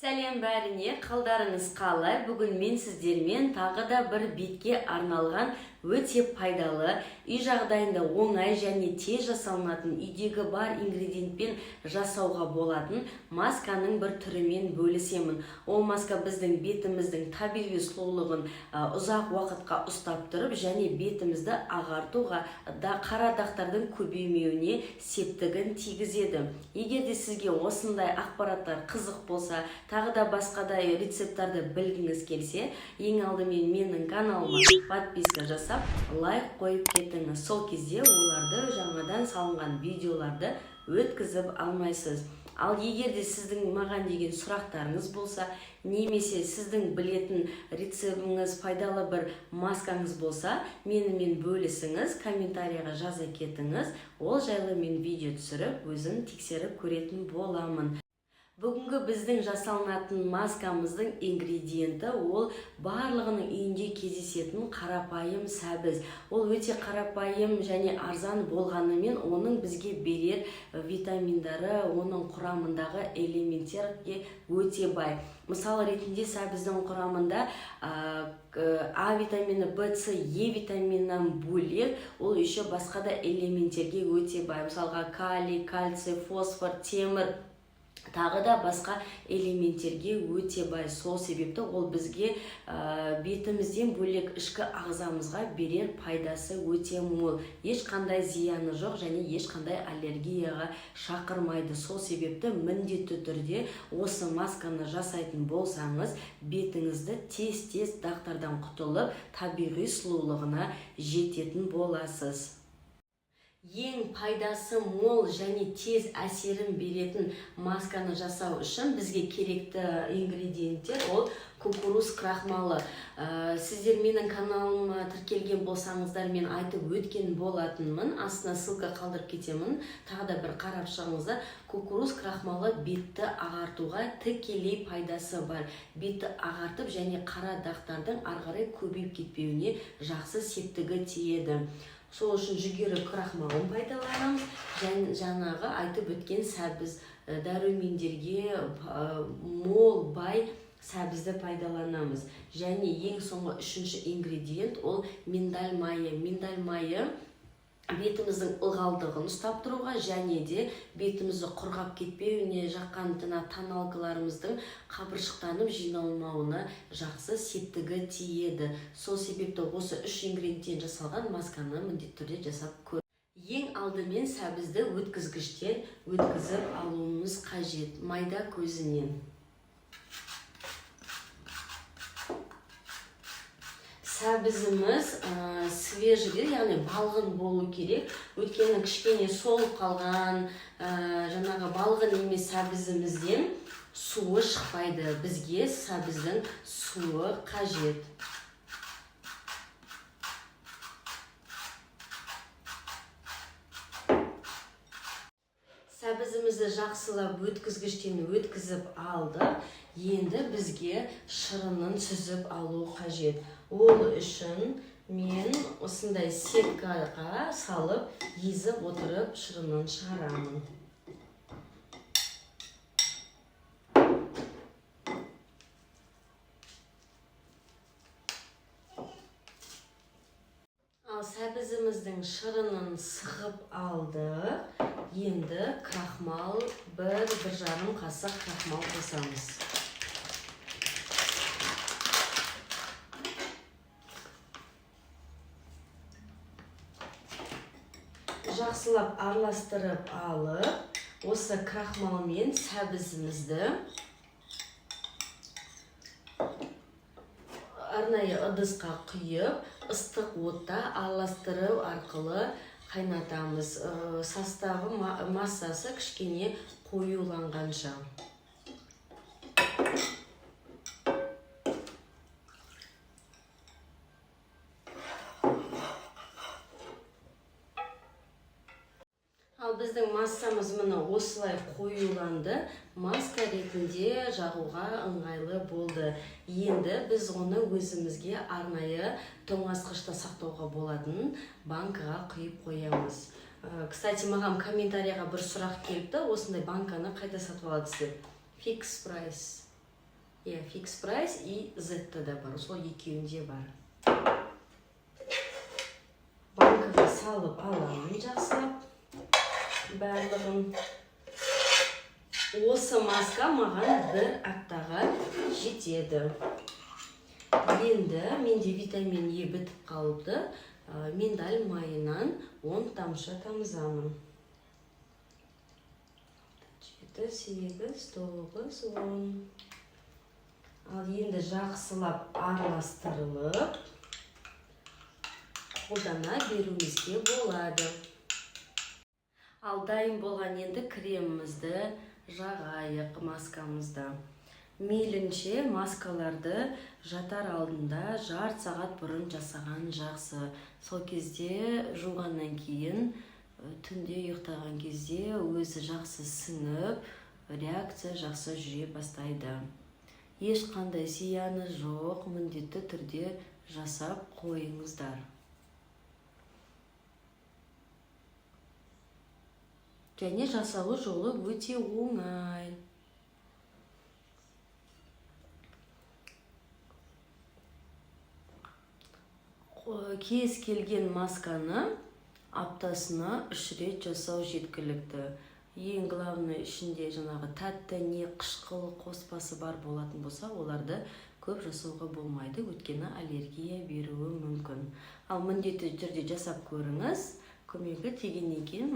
Сәлем бәріне, қалдарыңыз қалай? Бүгін мен сіздермен тағы да бір бетке арналған өте пайдалы, үй жағдайында оңай және тез жасалынатын, үйдегі бар ингредиентпен жасауға болатын масканың бір түрімен бөлісемін. Ол маска біздің бетіміздің табиғи сұлулығын ұзақ уақытқа ұстап тұрып, және бетімізді ағартуға да қара дақтардың көбеймеуіне септігін тигізеді. Егер де сізге осындай ақпараттар қызық болса, тағы да басқадай рецепттарды білгіңіз келсе, ең алдымен менің каналыма подписка жасап, лайк қойып кетіңіз. Сол кезде оларды жаңадан салынған видеоларды өткізіп алмайсыз. Ал егер де сіздің маған деген сұрақтарыңыз болса, немесе сіздің білетін рецептіңіз, пайдалы бір маскаңыз болса, менімен бөлісіңіз, комментарияға жаза кетіңіз. Ол жайлы мен видео түсіріп, өзім тексеріп көретін боламын. Бүгінгі біздің жасалынатын маскамыздың ингредиенті ол барлығының үйінде кездесетін қарапайым сәбіз. Ол өте қарапайым және арзан болғанымен оның бізге берер витаминдары, оның құрамындағы элементтерге өте бай. Мысалы ретінде сәбіздің құрамында А витамині, В, С, Е витаминынан бөлек ол еще басқа да элементтерге өте бай. Мысалға калий, кальций, фосфор, темір, тағы да басқа элементтерге өте бай. Сол себепті ол бізге бетімізден бөлек ішкі ағзамызға берер пайдасы өте мол. Ешқандай зияны жоқ және ешқандай аллергияға шақырмайды. Сол себепті міндетті түрде осы масканы жасайтын болсаңыз, бетіңізді тез-тез дақтардан құтылып, табиғи сұлулығына жететін боласыз. Ең пайдасы мол және тез әсерін беретін масканы жасау үшін бізге керекті ингредиенттер ол кукуруз крахмалы. Сіздер менің каналыма тіркелген болсаңыздар, мен айтып өткен болатынмын. Астына ссылка қалдырып кетемін. Тағы да бір қарап шығыңыздар. Кукуруз крахмалы бетті ағартуға тікелей пайдасы бар. Бетті ағартып және қара дақтардың ары қарай көбейіп кетпеуіне жақсы септігі тиеді. Сол үшін жүгері крахмалын пайдаланамыз. Жаңағы айтып өткен сәбіз, дәрумендерге мол, бай сәбізді пайдаланамыз. Және ең соңғы үшінші ингредиент ол миндаль майы. Миндаль майы бетіміздің ылғалдығын ұстап тұруға және де бетімізді құрғап кетпеуіне, жаққан тоналкаларымыздың қабыршықтанып жиналмауына жақсы септігі тиеді. Сол себепті осы үш ингредиенттен жасалған масканы міндетті түрде жасап көр. Ең алдымен сәбізді өткізгіштен өткізіп алуымыз қажет, майда көзінен. Сәбізіміз свежий, яғни балғын болу керек. Өйткені кішкене солып қалған, жаңағы балғын емес сәбізімізден суы шықпайды. Бізге сәбіздің суы қажет. Сәбізімізді жақсылап өткізгіштен өткізіп алдық. Енді бізге шырынын сүзіп алу қажет. Ол үшін мен осындай сеткаға салып, езіп отырып шырынын шығарамын. Ал сәбізіміздің шырынын сығып алдық. Енді крахмал, бір жарым қасық крахмал қосамыз. Жақсылап араластырып алып, осы крахмал мен сәбізімізді арнайы ыдысқа құйып, ыстық отта араластыру арқылы қайнатамыз. Составы массасы кішкене қоюланғанша. Ал біздің массамыз міне осылай қоюланды. Маска ретінде жағуға ыңғайлы болды. Енді біз оны өзімізге арнайы тоңазытқышта сақтауға болатын банкаға құйып қоямыз. Кстати, маған комментарияға бір сұрақ келіпті, осындай банканы қайда сатып аласыз деп. Fix price. Fix Price и Z да бар, сол екеуінде бар. Банкаға салып аламын жақсылап барлығын. Осы маска маған бір аптаға жетеді. Енді менде витамин Е бітіп қалды. Миндаль майынан 10 тамшы тамызамын. 7, 8, 9, 10. Ал енді жақсылап араластырылып, қолдана беруімізге болады. Ал дайын болған енді кремімізді жағайық маскамызда. Мейлінше маскаларды жатар алдында жарты сағат бұрын жасаған жақсы. Сол кезде жуғаннан кейін, түнде ұйықтаған кезде өзі жақсы сіңіп, реакция жақсы жүре бастайды. Ешқандай зияны жоқ, міндетті түрде жасап қойыңыздар. Және жасалу жолы өте оңай. Кез келген масканы аптасына 3 рет жасау жеткілікті. Ең главный ішінде жаңағы тәтті не қышқыл қоспасы бар болатын болса, оларды көп жасауға болмайды, өйткені аллергия беруі мүмкін. Ал міндетті түрде жасап көріңіз, көмегі тигеннен кейін